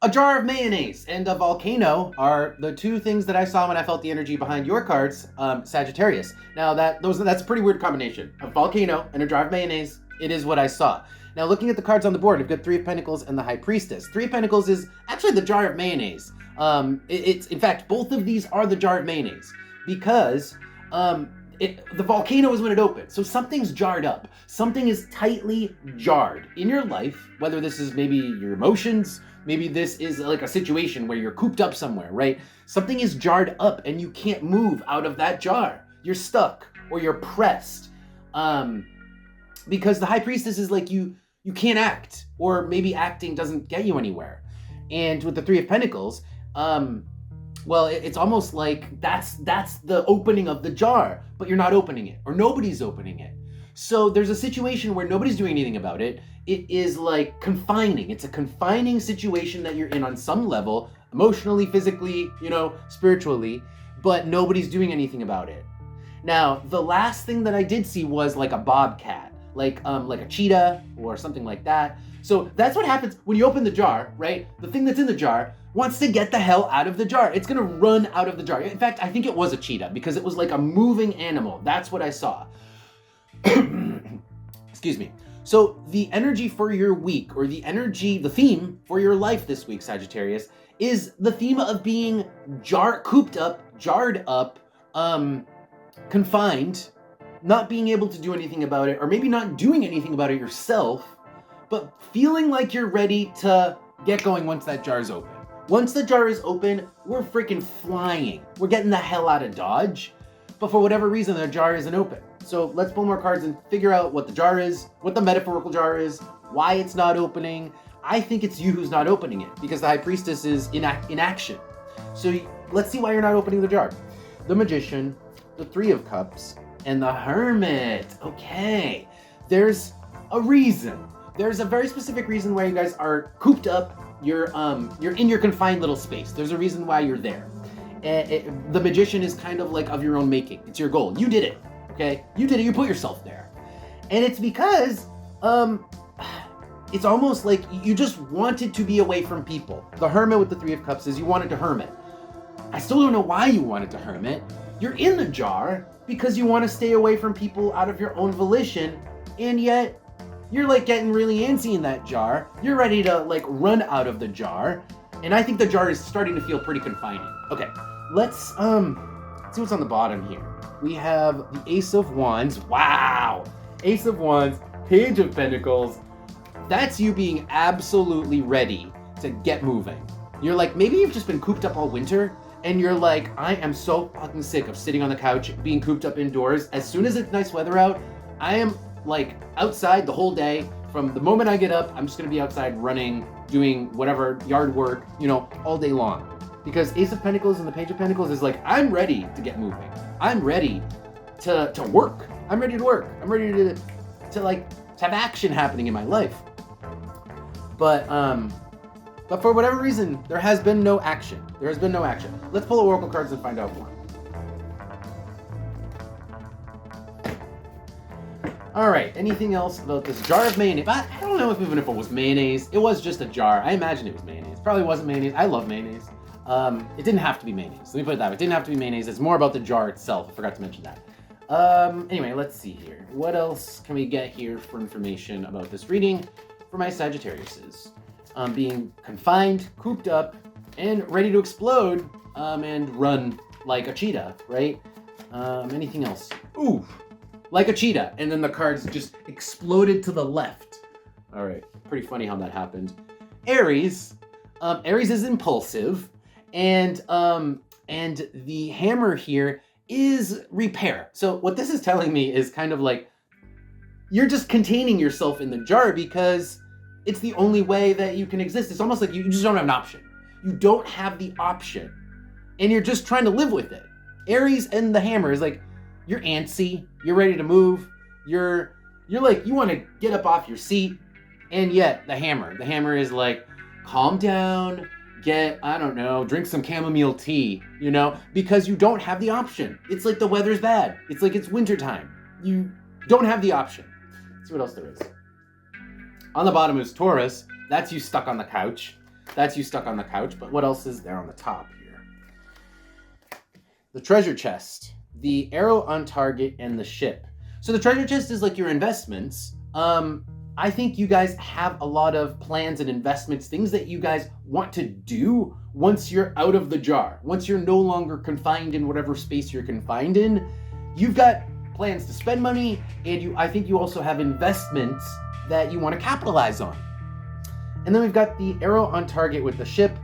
A jar of mayonnaise and a volcano are the two things that I saw when I felt the energy behind your cards, Sagittarius. Now that's a pretty weird combination. A volcano and a jar of mayonnaise, it is what I saw. Now looking at the cards on the board, we've got Three of Pentacles and the High Priestess. Three of Pentacles is actually the jar of mayonnaise. It's in fact, both of these are the jar of mayonnaise because the volcano is when it opens. So something's jarred up. Something is tightly jarred in your life, whether this is maybe your emotions, maybe this is like a situation where you're cooped up somewhere, right? Something is jarred up and you can't move out of that jar. You're stuck or you're pressed. Because the High Priestess is like you can't act, or maybe acting doesn't get you anywhere. And with the Three of Pentacles, well, it's almost like that's the opening of the jar, but you're not opening it, or nobody's opening it. So there's a situation where nobody's doing anything about it. It is like confining. It's a confining situation that you're in on some level, emotionally, physically, spiritually, but nobody's doing anything about it. Now, the last thing that I did see was like a bobcat, like a cheetah or something like that. So that's what happens when you open the jar, right? The thing that's in the jar wants to get the hell out of the jar. It's gonna run out of the jar. In fact, I think it was a cheetah because it was like a moving animal. That's what I saw. Excuse me. So the energy for your week, or the theme for your life this week, Sagittarius, is the theme of being cooped up, jarred up, confined, not being able to do anything about it, or maybe not doing anything about it yourself, but feeling like you're ready to get going once that jar is open. Once the jar is open, we're freaking flying. We're getting the hell out of Dodge, but for whatever reason, the jar isn't open. So let's pull more cards and figure out what the jar is, what the metaphorical jar is, why it's not opening. I think it's you who's not opening it because the High Priestess is in action. So let's see why you're not opening the jar. The Magician, the Three of Cups, and the Hermit. Okay, there's a reason. There's a very specific reason why you guys are cooped up. You're in your confined little space. There's a reason why you're there. The Magician is kind of like of your own making. It's your goal. You did it. Okay, you did it. You put yourself there, and it's because it's almost like you just wanted to be away from people. The Hermit with the Three of Cups is you wanted to hermit. I still don't know why you wanted to hermit. You're in the jar because you want to stay away from people out of your own volition, and yet you're like getting really antsy in that jar. You're ready to like run out of the jar, and I think the jar is starting to feel pretty confining. Okay, let's see what's on the bottom here. We have the Ace of Wands. Wow! Ace of Wands, Page of Pentacles. That's you being absolutely ready to get moving. You're like, maybe you've just been cooped up all winter, and you're like, I am so fucking sick of sitting on the couch, being cooped up indoors. As soon as it's nice weather out, I am like outside the whole day. From the moment I get up, I'm just gonna be outside running, doing whatever yard work, all day long. Because Ace of Pentacles and the Page of Pentacles is like, I'm ready to get moving. I'm ready to work. I'm ready to work. I'm ready to have action happening in my life. But for whatever reason, there has been no action. There has been no action. Let's pull Oracle cards and find out more. All right, anything else about this jar of mayonnaise? I don't know even if it was mayonnaise. It was just a jar. I imagine it was mayonnaise. Probably wasn't mayonnaise. I love mayonnaise. It didn't have to be mayonnaise. Let me put it that way. It didn't have to be mayonnaise. It's more about the jar itself. I forgot to mention that. Anyway, let's see here. What else can we get here for information about this reading for my Sagittariuses? Being confined, cooped up, and ready to explode, and run like a cheetah, right? Anything else? Ooh, like a cheetah. And then the cards just exploded to the left. All right, pretty funny how that happened. Aries. Aries is impulsive. And the hammer here is repair. So what this is telling me is kind of like you're just containing yourself in the jar because it's the only way that you can exist. It's almost like you just don't have an option. You don't have the option, and you're just trying to live with it. Aries and the hammer is like you're antsy, you're ready to move, you're like you want to get up off your seat, and yet the hammer is like calm down. Drink some chamomile tea, because you don't have the option. It's like the weather's bad. It's like it's wintertime. You don't have the option. Let's see what else there is. On the bottom is Taurus. That's you stuck on the couch. That's you stuck on the couch, but what else is there on the top here? The treasure chest, the arrow on target, and the ship. So the treasure chest is like your investments. I think you guys have a lot of plans and investments, things that you guys want to do once you're out of the jar. Once you're no longer confined in whatever space you're confined in, you've got plans to spend money, and I think you also have investments that you want to capitalize on. And then we've got the arrow on target with the ship.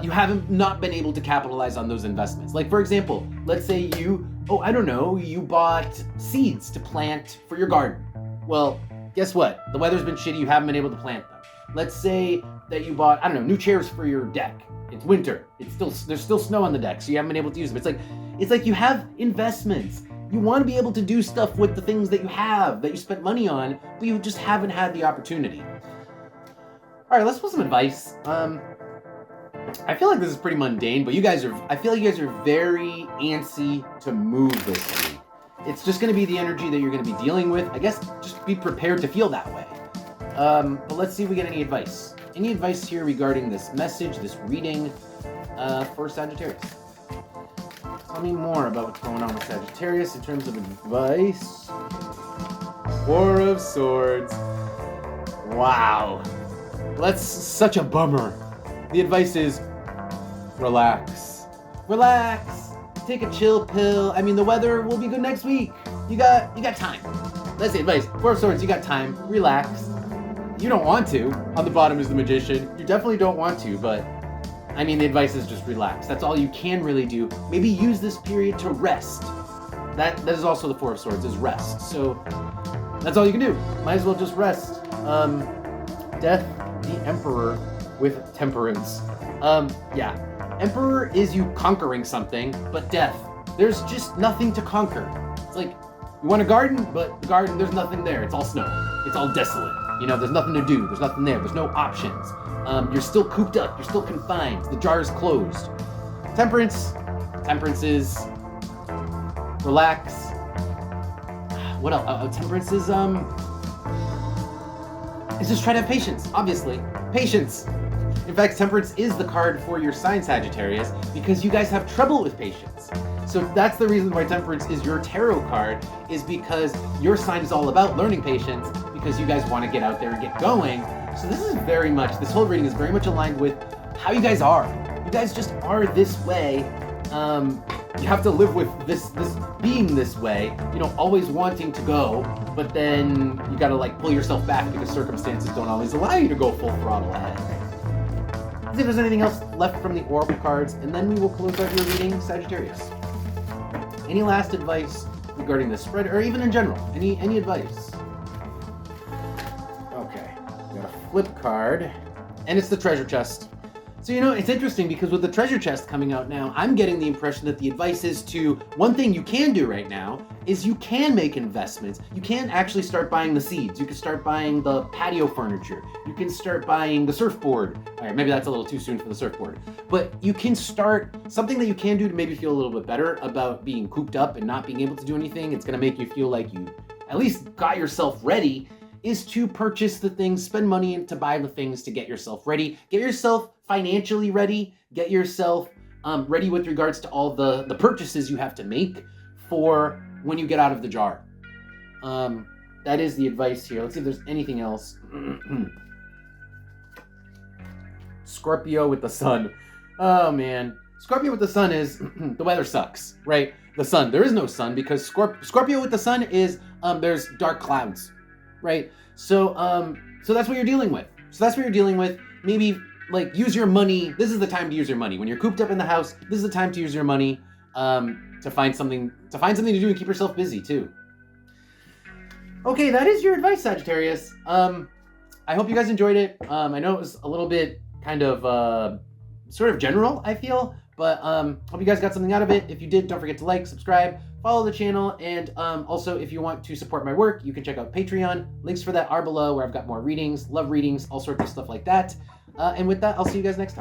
You haven't not been able to capitalize on those investments. Like, for example, let's say you bought seeds to plant for your garden. Well, guess what? The weather's been shitty, you haven't been able to plant them. Let's say that you bought, new chairs for your deck. It's winter. There's still snow on the deck, so you haven't been able to use them. It's like you have investments. You want to be able to do stuff with the things that you have, that you spent money on, but you just haven't had the opportunity. All right, let's put some advice. I feel like this is pretty mundane, but I feel like you guys are very antsy to move this week. It's just going to be the energy that you're going to be dealing with. I guess just be prepared to feel that way. But let's see if we get any advice. Any advice here regarding this message, this reading for Sagittarius? Tell me more about what's going on with Sagittarius in terms of advice. Four of Swords. Wow. That's such a bummer. The advice is relax. Relax. Take a chill pill. The weather will be good next week. You got time. That's the advice. Four of Swords, you got time. Relax. You don't want to. On the bottom is the Magician. You definitely don't want to, but the advice is just relax. That's all you can really do. Maybe use this period to rest. That is also the Four of Swords, is rest. So that's all you can do. Might as well just rest. Death, the Emperor with Temperance. Emperor is you conquering something, but death, there's just nothing to conquer. It's like, you want a garden, but the garden, there's nothing there. It's all snow. It's all desolate. There's nothing to do. There's nothing there. There's no options. You're still cooped up. You're still confined. The jar is closed. Temperance is relax. What else? Temperance is just try to have patience, obviously. Patience. In fact, Temperance is the card for your sign, Sagittarius, because you guys have trouble with patience. So that's the reason why Temperance is your tarot card, is because your sign is all about learning patience, because you guys want to get out there and get going. So this whole reading is very much aligned with how you guys are. You guys just are this way. You have to live with this being this way, always wanting to go, but then you gotta pull yourself back because circumstances don't always allow you to go full throttle ahead. Let's see if there's anything else left from the Oracle cards, and then we will close out your reading, Sagittarius. Any last advice regarding the spread, or even in general? Any advice? Okay, we got a flip card, and it's the treasure chest. So, it's interesting because with the treasure chest coming out now, I'm getting the impression that the advice is one thing you can do right now is you can make investments. You can actually start buying the seeds. You can start buying the patio furniture. You can start buying the surfboard. All right, maybe that's a little too soon for the surfboard. But you can start something that you can do to maybe feel a little bit better about being cooped up and not being able to do anything. It's going to make you feel like you at least got yourself ready, is to purchase the things, spend money to buy the things to get yourself ready. Get yourself financially ready. Get yourself ready with regards to all the purchases you have to make for when you get out of the jar. That is the advice here. Let's see if there's anything else. Scorpio with the sun. Oh, man. Scorpio with the sun is the weather sucks, right? The sun. There is no sun because Scorpio with the sun is there's dark clouds. Right? So that's what you're dealing with. Maybe use your money. This is the time to use your money. When you're cooped up in the house, this is the time to use your money to find something to do and keep yourself busy too. Okay, that is your advice, Sagittarius. I hope you guys enjoyed it. I know it was a little bit kind of sort of general, I feel, but hope you guys got something out of it. If you did, don't forget to like, subscribe, follow the channel, and also if you want to support my work, you can check out Patreon. Links for that are below, where I've got more readings, love readings, all sorts of stuff like that. And with that, I'll see you guys next time.